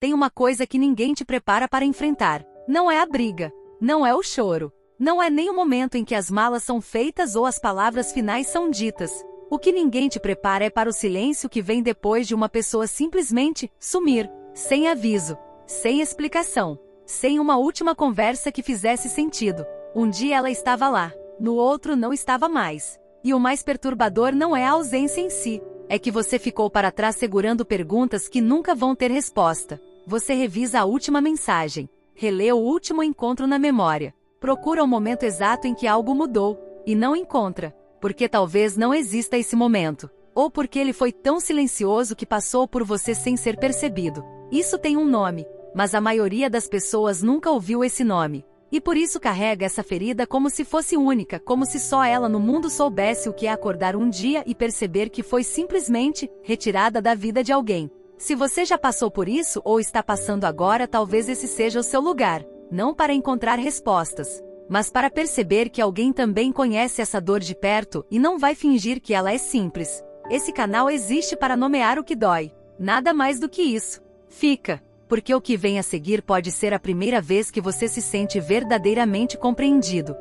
tem uma coisa que ninguém te prepara para enfrentar. Não é a briga, não é o choro, não é nem o momento em que as malas são feitas ou as palavras finais são ditas. O que ninguém te prepara é para o silêncio que vem depois de uma pessoa simplesmente sumir, sem aviso, sem explicação, sem uma última conversa que fizesse sentido. Um dia ela estava lá, no outro não estava mais. E o mais perturbador não é a ausência em si, é que você ficou para trás segurando perguntas que nunca vão ter resposta. Você revisa a última mensagem, relê o último encontro na memória, procura o momento exato em que algo mudou, e não encontra, porque talvez não exista esse momento, ou porque ele foi tão silencioso que passou por você sem ser percebido. Isso tem um nome, mas a maioria das pessoas nunca ouviu esse nome, e por isso carrega essa ferida como se fosse única, como se só ela no mundo soubesse o que é acordar um dia e perceber que foi simplesmente retirada da vida de alguém. Se você já passou por isso ou está passando agora, talvez esse seja o seu lugar, não para encontrar respostas, mas para perceber que alguém também conhece essa dor de perto e não vai fingir que ela é simples. Esse canal existe para nomear o que dói. Nada mais do que isso. Fica, porque o que vem a seguir pode ser a primeira vez que você se sente verdadeiramente compreendido.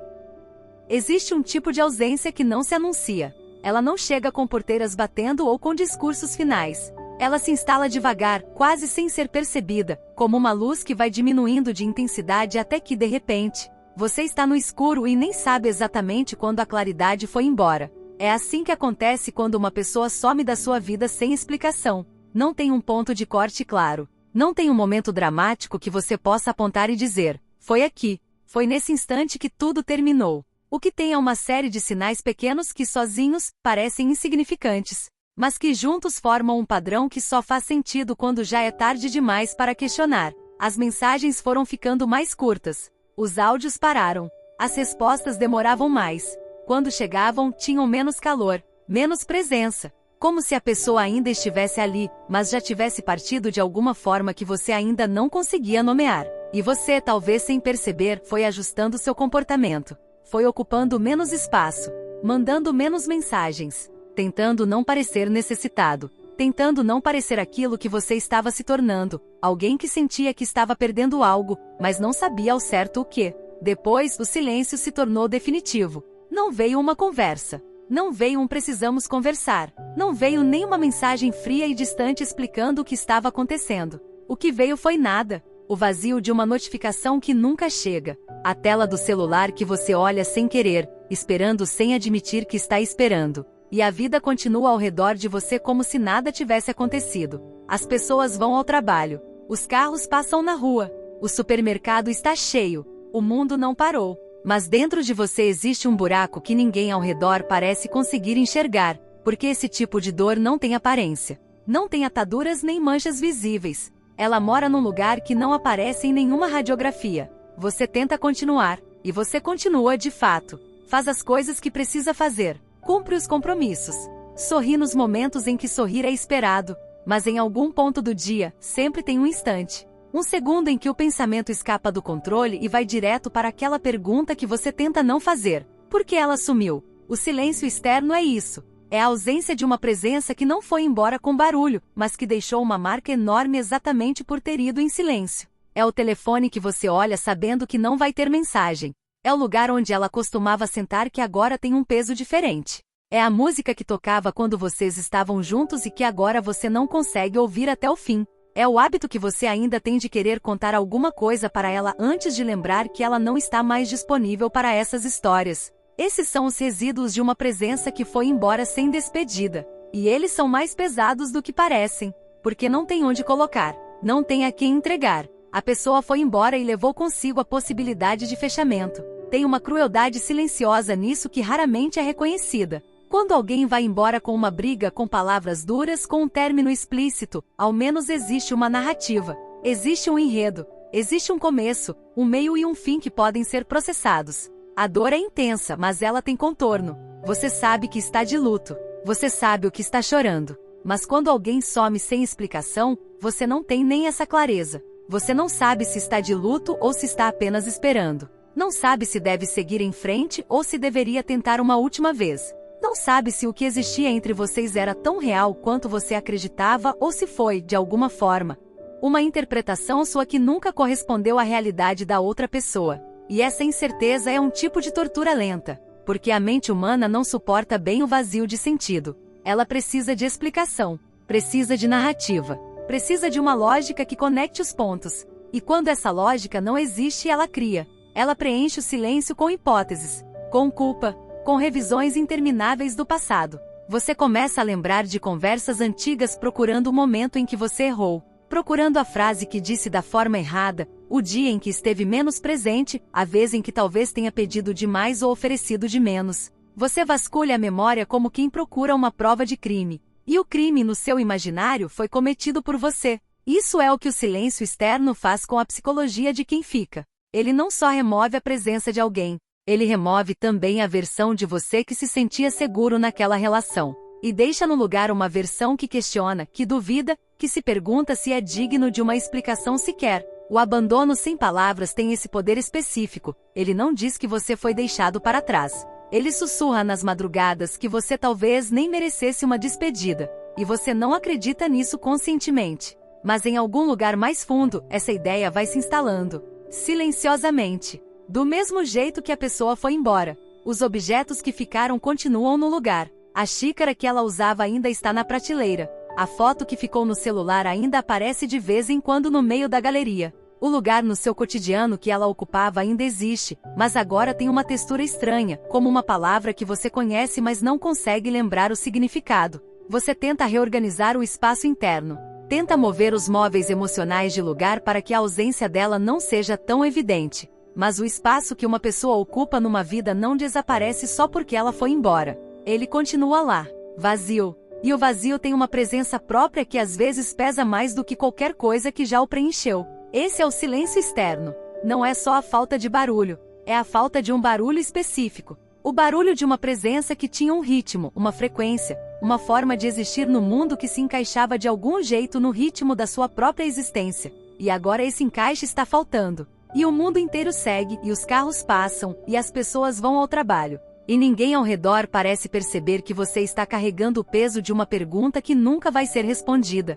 Existe um tipo de ausência que não se anuncia. Ela não chega com porteiras batendo ou com discursos finais. Ela se instala devagar, quase sem ser percebida, como uma luz que vai diminuindo de intensidade até que, de repente, você está no escuro e nem sabe exatamente quando a claridade foi embora. É assim que acontece quando uma pessoa some da sua vida sem explicação. Não tem um ponto de corte claro. Não tem um momento dramático que você possa apontar e dizer, foi aqui, foi nesse instante que tudo terminou. O que tem é uma série de sinais pequenos que sozinhos parecem insignificantes, mas que juntos formam um padrão que só faz sentido quando já é tarde demais para questionar. As mensagens foram ficando mais curtas. Os áudios pararam. As respostas demoravam mais. Quando chegavam, tinham menos calor, menos presença. Como se a pessoa ainda estivesse ali, mas já tivesse partido de alguma forma que você ainda não conseguia nomear. E você, talvez sem perceber, foi ajustando seu comportamento. Foi ocupando menos espaço, mandando menos mensagens, tentando não parecer necessitado, tentando não parecer aquilo que você estava se tornando, alguém que sentia que estava perdendo algo, mas não sabia ao certo o que. Depois, o silêncio se tornou definitivo. Não veio uma conversa. Não veio um precisamos conversar. Não veio nem uma mensagem fria e distante explicando o que estava acontecendo. O que veio foi nada. O vazio de uma notificação que nunca chega. A tela do celular que você olha sem querer, esperando sem admitir que está esperando. E a vida continua ao redor de você como se nada tivesse acontecido. As pessoas vão ao trabalho. Os carros passam na rua. O supermercado está cheio. O mundo não parou. Mas dentro de você existe um buraco que ninguém ao redor parece conseguir enxergar, porque esse tipo de dor não tem aparência. Não tem ataduras nem manchas visíveis. Ela mora num lugar que não aparece em nenhuma radiografia. Você tenta continuar, e você continua de fato. Faz as coisas que precisa fazer. Cumpre os compromissos. Sorri nos momentos em que sorrir é esperado, mas em algum ponto do dia, sempre tem um instante. Um segundo em que o pensamento escapa do controle e vai direto para aquela pergunta que você tenta não fazer. Por que ela sumiu? O silêncio externo é isso. É a ausência de uma presença que não foi embora com barulho, mas que deixou uma marca enorme exatamente por ter ido em silêncio. É o telefone que você olha sabendo que não vai ter mensagem. É o lugar onde ela costumava sentar que agora tem um peso diferente. É a música que tocava quando vocês estavam juntos e que agora você não consegue ouvir até o fim. É o hábito que você ainda tem de querer contar alguma coisa para ela antes de lembrar que ela não está mais disponível para essas histórias. Esses são os resíduos de uma presença que foi embora sem despedida. E eles são mais pesados do que parecem, porque não tem onde colocar, não tem a quem entregar. A pessoa foi embora e levou consigo a possibilidade de fechamento. Tem uma crueldade silenciosa nisso que raramente é reconhecida. Quando alguém vai embora com uma briga com palavras duras, com um término explícito, ao menos existe uma narrativa. Existe um enredo. Existe um começo, um meio e um fim que podem ser processados. A dor é intensa, mas ela tem contorno. Você sabe que está de luto. Você sabe o que está chorando. Mas quando alguém some sem explicação, você não tem nem essa clareza. Você não sabe se está de luto ou se está apenas esperando. Não sabe se deve seguir em frente ou se deveria tentar uma última vez. Não sabe se o que existia entre vocês era tão real quanto você acreditava ou se foi, de alguma forma, Uma interpretação sua que nunca correspondeu à realidade da outra pessoa. E essa incerteza é um tipo de tortura lenta, porque a mente humana não suporta bem o vazio de sentido. Ela precisa de explicação, precisa de narrativa, precisa de uma lógica que conecte os pontos. E quando essa lógica não existe, ela cria. Ela preenche o silêncio com hipóteses, com culpa, com revisões intermináveis do passado. Você começa a lembrar de conversas antigas procurando o momento em que você errou, procurando a frase que disse da forma errada, o dia em que esteve menos presente, a vez em que talvez tenha pedido demais ou oferecido de menos. Você vasculha a memória como quem procura uma prova de crime. E o crime no seu imaginário foi cometido por você. Isso é o que o silêncio externo faz com a psicologia de quem fica. Ele não só remove a presença de alguém, ele remove também a versão de você que se sentia seguro naquela relação. E deixa no lugar uma versão que questiona, que duvida, que se pergunta se é digno de uma explicação sequer. O abandono sem palavras tem esse poder específico. Ele não diz que você foi deixado para trás. Ele sussurra nas madrugadas que você talvez nem merecesse uma despedida. E você não acredita nisso conscientemente. Mas em algum lugar mais fundo, essa ideia vai se instalando, silenciosamente. Do mesmo jeito que a pessoa foi embora. Os objetos que ficaram continuam no lugar. A xícara que ela usava ainda está na prateleira. A foto que ficou no celular ainda aparece de vez em quando no meio da galeria. O lugar no seu cotidiano que ela ocupava ainda existe, mas agora tem uma textura estranha, como uma palavra que você conhece mas não consegue lembrar o significado. Você tenta reorganizar o espaço interno. Tenta mover os móveis emocionais de lugar para que a ausência dela não seja tão evidente. Mas o espaço que uma pessoa ocupa numa vida não desaparece só porque ela foi embora. Ele continua lá, vazio. E o vazio tem uma presença própria que às vezes pesa mais do que qualquer coisa que já o preencheu. Esse é o silêncio externo. Não é só a falta de barulho, é a falta de um barulho específico. O barulho de uma presença que tinha um ritmo, uma frequência, uma forma de existir no mundo que se encaixava de algum jeito no ritmo da sua própria existência. E agora esse encaixe está faltando. E o mundo inteiro segue, e os carros passam, e as pessoas vão ao trabalho. E ninguém ao redor parece perceber que você está carregando o peso de uma pergunta que nunca vai ser respondida.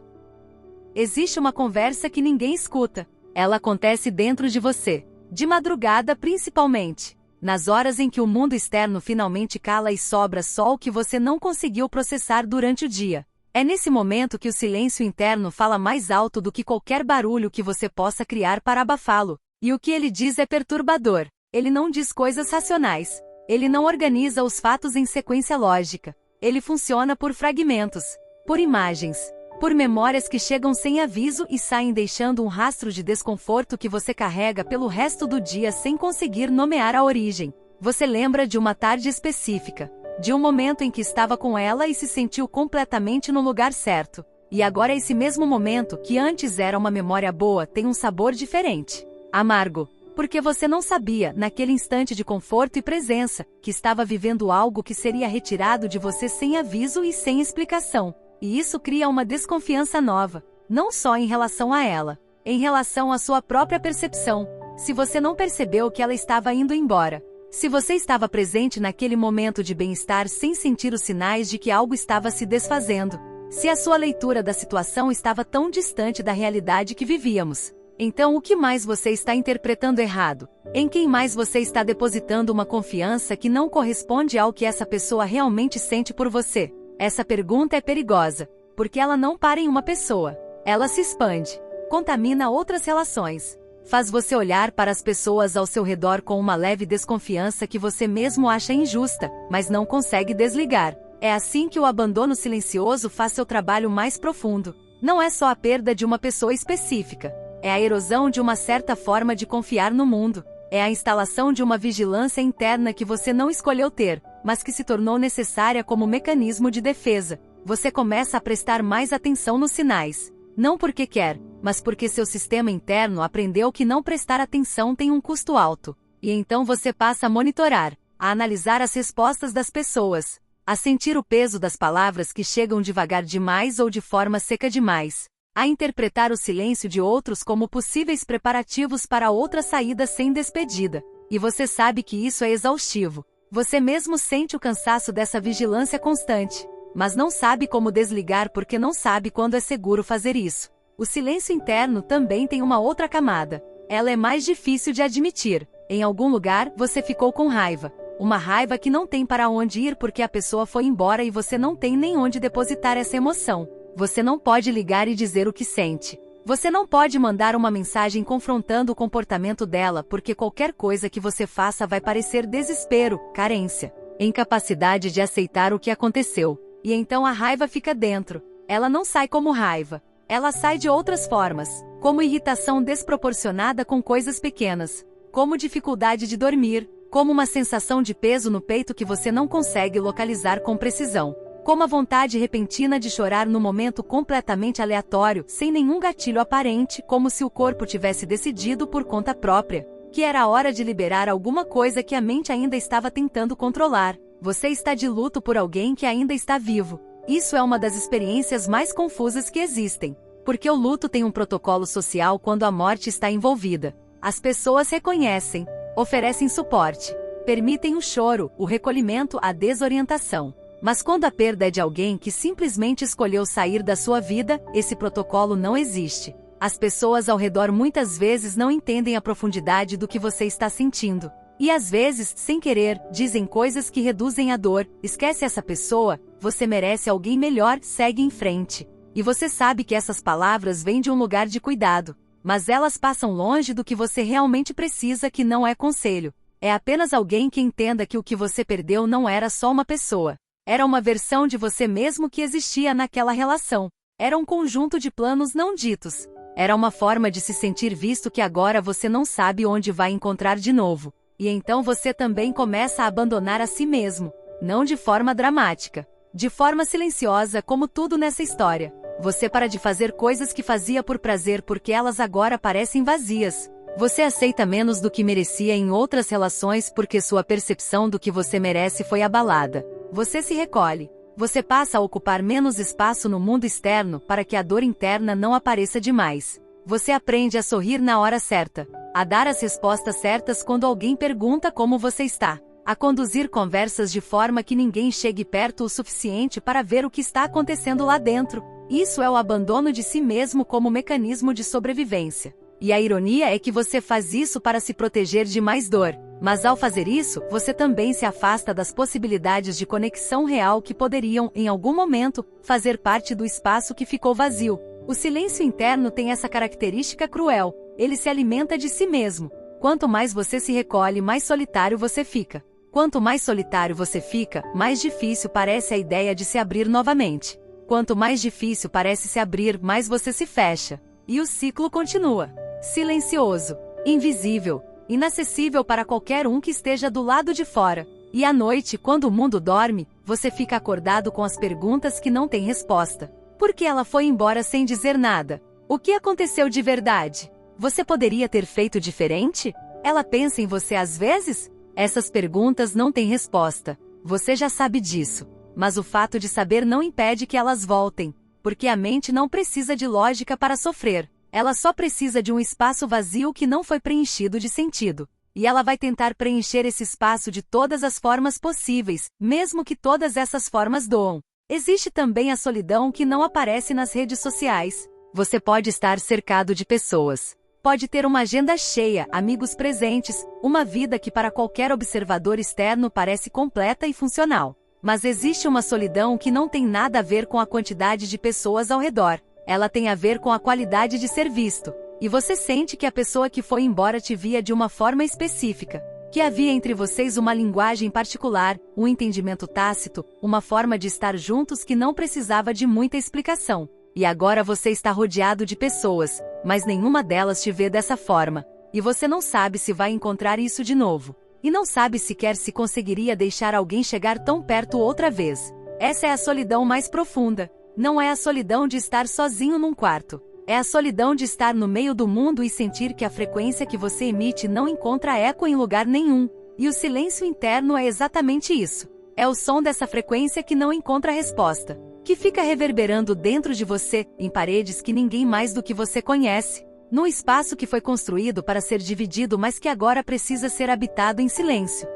Existe uma conversa que ninguém escuta. Ela acontece dentro de você. De madrugada principalmente. Nas horas em que o mundo externo finalmente cala e sobra só o que você não conseguiu processar durante o dia. É nesse momento que o silêncio interno fala mais alto do que qualquer barulho que você possa criar para abafá-lo. E o que ele diz é perturbador. Ele não diz coisas racionais. Ele não organiza os fatos em sequência lógica. Ele funciona por fragmentos, por imagens, por memórias que chegam sem aviso e saem deixando um rastro de desconforto que você carrega pelo resto do dia sem conseguir nomear a origem. Você lembra de uma tarde específica, de um momento em que estava com ela e se sentiu completamente no lugar certo. E agora esse mesmo momento, que antes era uma memória boa, tem um sabor diferente. Amargo. Porque você não sabia, naquele instante de conforto e presença, que estava vivendo algo que seria retirado de você sem aviso e sem explicação. E isso cria uma desconfiança nova, não só em relação a ela, em relação à sua própria percepção. Se você não percebeu que ela estava indo embora, se você estava presente naquele momento de bem-estar sem sentir os sinais de que algo estava se desfazendo, se a sua leitura da situação estava tão distante da realidade que vivíamos. Então o que mais você está interpretando errado? Em quem mais você está depositando uma confiança que não corresponde ao que essa pessoa realmente sente por você? Essa pergunta é perigosa, porque ela não para em uma pessoa. Ela se expande, contamina outras relações, faz você olhar para as pessoas ao seu redor com uma leve desconfiança que você mesmo acha injusta, mas não consegue desligar. É assim que o abandono silencioso faz seu trabalho mais profundo. Não é só a perda de uma pessoa específica. É a erosão de uma certa forma de confiar no mundo. É a instalação de uma vigilância interna que você não escolheu ter, mas que se tornou necessária como mecanismo de defesa. Você começa a prestar mais atenção nos sinais. Não porque quer, mas porque seu sistema interno aprendeu que não prestar atenção tem um custo alto. E então você passa a monitorar, a analisar as respostas das pessoas, a sentir o peso das palavras que chegam devagar demais ou de forma seca demais. A interpretar o silêncio de outros como possíveis preparativos para outra saída sem despedida. E você sabe que isso é exaustivo. Você mesmo sente o cansaço dessa vigilância constante, mas não sabe como desligar porque não sabe quando é seguro fazer isso. O silêncio interno também tem uma outra camada. Ela é mais difícil de admitir. Em algum lugar, você ficou com raiva. Uma raiva que não tem para onde ir porque a pessoa foi embora e você não tem nem onde depositar essa emoção. Você não pode ligar e dizer o que sente. Você não pode mandar uma mensagem confrontando o comportamento dela porque qualquer coisa que você faça vai parecer desespero, carência, incapacidade de aceitar o que aconteceu. E então a raiva fica dentro. Ela não sai como raiva. Ela sai de outras formas, como irritação desproporcionada com coisas pequenas, como dificuldade de dormir, como uma sensação de peso no peito que você não consegue localizar com precisão, como a vontade repentina de chorar no momento completamente aleatório, sem nenhum gatilho aparente, como se o corpo tivesse decidido por conta própria que era hora de liberar alguma coisa que a mente ainda estava tentando controlar. Você está de luto por alguém que ainda está vivo. Isso é uma das experiências mais confusas que existem, porque o luto tem um protocolo social quando a morte está envolvida. As pessoas reconhecem, oferecem suporte, permitem o choro, o recolhimento, a desorientação. Mas quando a perda é de alguém que simplesmente escolheu sair da sua vida, esse protocolo não existe. As pessoas ao redor muitas vezes não entendem a profundidade do que você está sentindo. E às vezes, sem querer, dizem coisas que reduzem a dor. Esquece essa pessoa, você merece alguém melhor, segue em frente. E você sabe que essas palavras vêm de um lugar de cuidado, mas elas passam longe do que você realmente precisa, que não é conselho. É apenas alguém que entenda que o que você perdeu não era só uma pessoa. Era uma versão de você mesmo que existia naquela relação. Era um conjunto de planos não ditos. Era uma forma de se sentir visto que agora você não sabe onde vai encontrar de novo. E então você também começa a abandonar a si mesmo. Não de forma dramática. De forma silenciosa, como tudo nessa história. Você para de fazer coisas que fazia por prazer porque elas agora parecem vazias. Você aceita menos do que merecia em outras relações porque sua percepção do que você merece foi abalada. Você se recolhe. Você passa a ocupar menos espaço no mundo externo para que a dor interna não apareça demais. Você aprende a sorrir na hora certa, a dar as respostas certas quando alguém pergunta como você está, a conduzir conversas de forma que ninguém chegue perto o suficiente para ver o que está acontecendo lá dentro. Isso é o abandono de si mesmo como mecanismo de sobrevivência. E a ironia é que você faz isso para se proteger de mais dor. Mas ao fazer isso, você também se afasta das possibilidades de conexão real que poderiam, em algum momento, fazer parte do espaço que ficou vazio. O silêncio interno tem essa característica cruel. Ele se alimenta de si mesmo. Quanto mais você se recolhe, mais solitário você fica. Quanto mais solitário você fica, mais difícil parece a ideia de se abrir novamente. Quanto mais difícil parece se abrir, mais você se fecha. E o ciclo continua. Silencioso, invisível, inacessível para qualquer um que esteja do lado de fora. E à noite, quando o mundo dorme, você fica acordado com as perguntas que não têm resposta. Por que ela foi embora sem dizer nada? O que aconteceu de verdade? Você poderia ter feito diferente? Ela pensa em você às vezes? Essas perguntas não têm resposta. Você já sabe disso. Mas o fato de saber não impede que elas voltem, porque a mente não precisa de lógica para sofrer. Ela só precisa de um espaço vazio que não foi preenchido de sentido. E ela vai tentar preencher esse espaço de todas as formas possíveis, mesmo que todas essas formas doam. Existe também a solidão que não aparece nas redes sociais. Você pode estar cercado de pessoas. Pode ter uma agenda cheia, amigos presentes, uma vida que para qualquer observador externo parece completa e funcional. Mas existe uma solidão que não tem nada a ver com a quantidade de pessoas ao redor. Ela tem a ver com a qualidade de ser visto. E você sente que a pessoa que foi embora te via de uma forma específica. Que havia entre vocês uma linguagem particular, um entendimento tácito, uma forma de estar juntos que não precisava de muita explicação. E agora você está rodeado de pessoas, mas nenhuma delas te vê dessa forma. E você não sabe se vai encontrar isso de novo. E não sabe sequer se conseguiria deixar alguém chegar tão perto outra vez. Essa é a solidão mais profunda. Não é a solidão de estar sozinho num quarto. É a solidão de estar no meio do mundo e sentir que a frequência que você emite não encontra eco em lugar nenhum. E o silêncio interno é exatamente isso. É o som dessa frequência que não encontra resposta. Que fica reverberando dentro de você, em paredes que ninguém mais do que você conhece. Num espaço que foi construído para ser dividido, mas que agora precisa ser habitado em silêncio.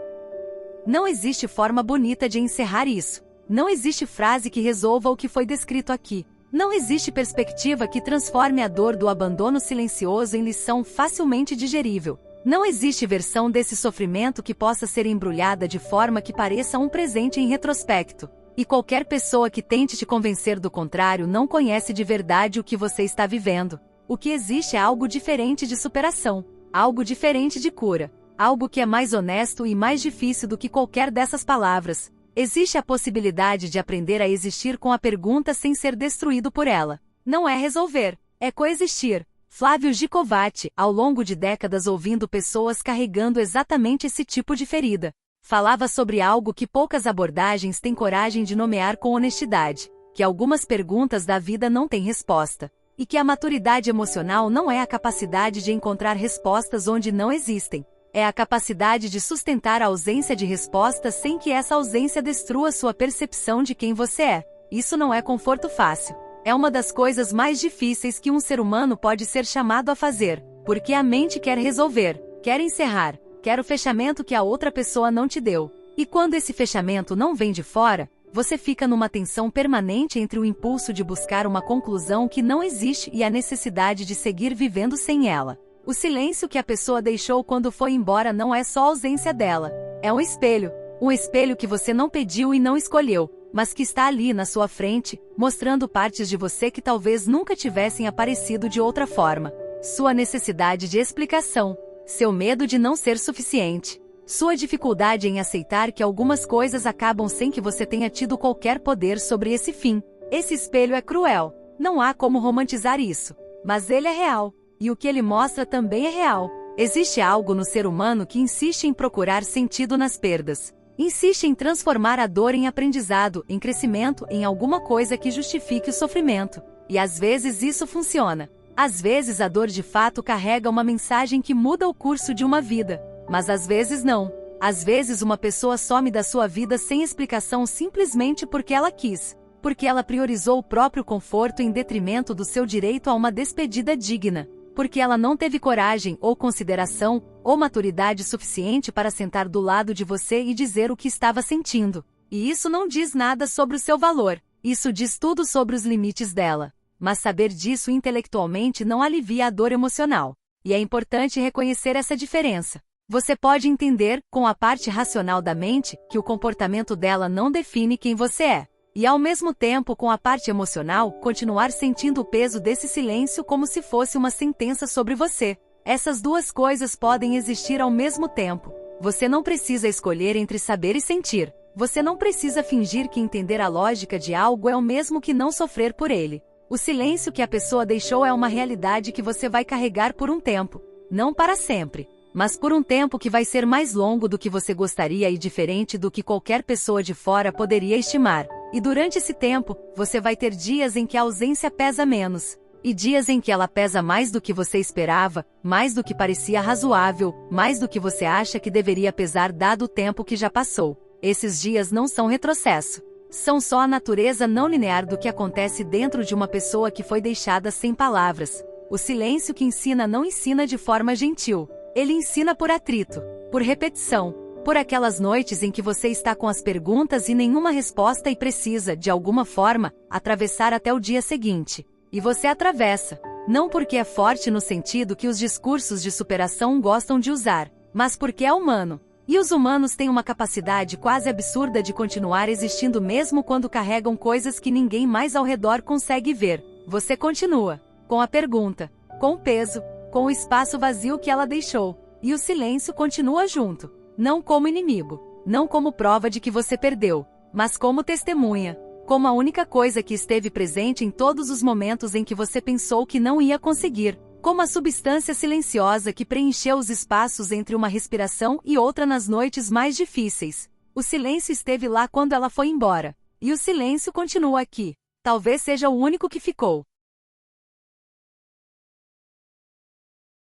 Não existe forma bonita de encerrar isso. Não existe frase que resolva o que foi descrito aqui. Não existe perspectiva que transforme a dor do abandono silencioso em lição facilmente digerível. Não existe versão desse sofrimento que possa ser embrulhada de forma que pareça um presente em retrospecto. E qualquer pessoa que tente te convencer do contrário não conhece de verdade o que você está vivendo. O que existe é algo diferente de superação, algo diferente de cura, algo que é mais honesto e mais difícil do que qualquer dessas palavras. Existe a possibilidade de aprender a existir com a pergunta sem ser destruído por ela. Não é resolver, é coexistir. Flávio Gicovati, ao longo de décadas ouvindo pessoas carregando exatamente esse tipo de ferida, falava sobre algo que poucas abordagens têm coragem de nomear com honestidade, que algumas perguntas da vida não têm resposta, e que a maturidade emocional não é a capacidade de encontrar respostas onde não existem, é a capacidade de sustentar a ausência de respostas sem que essa ausência destrua sua percepção de quem você é. Isso não é conforto fácil. É uma das coisas mais difíceis que um ser humano pode ser chamado a fazer, porque a mente quer resolver, quer encerrar, quer o fechamento que a outra pessoa não te deu. E quando esse fechamento não vem de fora, você fica numa tensão permanente entre o impulso de buscar uma conclusão que não existe e a necessidade de seguir vivendo sem ela. O silêncio que a pessoa deixou quando foi embora não é só a ausência dela, é um espelho que você não pediu e não escolheu, mas que está ali na sua frente, mostrando partes de você que talvez nunca tivessem aparecido de outra forma. Sua necessidade de explicação, seu medo de não ser suficiente, sua dificuldade em aceitar que algumas coisas acabam sem que você tenha tido qualquer poder sobre esse fim. Esse espelho é cruel, não há como romantizar isso, mas ele é real, e o que ele mostra também é real. Existe algo no ser humano que insiste em procurar sentido nas perdas. Insiste em transformar a dor em aprendizado, em crescimento, em alguma coisa que justifique o sofrimento. E às vezes isso funciona. Às vezes a dor de fato carrega uma mensagem que muda o curso de uma vida. Mas às vezes não. Às vezes uma pessoa some da sua vida sem explicação simplesmente porque ela quis. Porque ela priorizou o próprio conforto em detrimento do seu direito a uma despedida digna. Porque ela não teve coragem, ou consideração, ou maturidade suficiente para sentar do lado de você e dizer o que estava sentindo. E isso não diz nada sobre o seu valor, isso diz tudo sobre os limites dela. Mas saber disso intelectualmente não alivia a dor emocional. E é importante reconhecer essa diferença. Você pode entender, com a parte racional da mente, que o comportamento dela não define quem você é. E ao mesmo tempo, com a parte emocional, continuar sentindo o peso desse silêncio como se fosse uma sentença sobre você. Essas duas coisas podem existir ao mesmo tempo. Você não precisa escolher entre saber e sentir. Você não precisa fingir que entender a lógica de algo é o mesmo que não sofrer por ele. O silêncio que a pessoa deixou é uma realidade que você vai carregar por um tempo. Não para sempre, mas por um tempo que vai ser mais longo do que você gostaria e diferente do que qualquer pessoa de fora poderia estimar. E durante esse tempo, você vai ter dias em que a ausência pesa menos, e dias em que ela pesa mais do que você esperava, mais do que parecia razoável, mais do que você acha que deveria pesar dado o tempo que já passou. Esses dias não são retrocesso. São só a natureza não linear do que acontece dentro de uma pessoa que foi deixada sem palavras. O silêncio que ensina não ensina de forma gentil. Ele ensina por atrito, por repetição. Por aquelas noites em que você está com as perguntas e nenhuma resposta e precisa, de alguma forma, atravessar até o dia seguinte. E você atravessa. Não porque é forte no sentido que os discursos de superação gostam de usar, mas porque é humano. E os humanos têm uma capacidade quase absurda de continuar existindo mesmo quando carregam coisas que ninguém mais ao redor consegue ver. Você continua. Com a pergunta. Com o peso. Com o espaço vazio que ela deixou. E o silêncio continua junto. Não como inimigo, não como prova de que você perdeu, mas como testemunha, como a única coisa que esteve presente em todos os momentos em que você pensou que não ia conseguir, como a substância silenciosa que preencheu os espaços entre uma respiração e outra nas noites mais difíceis. O silêncio esteve lá quando ela foi embora, e o silêncio continua aqui. Talvez seja o único que ficou.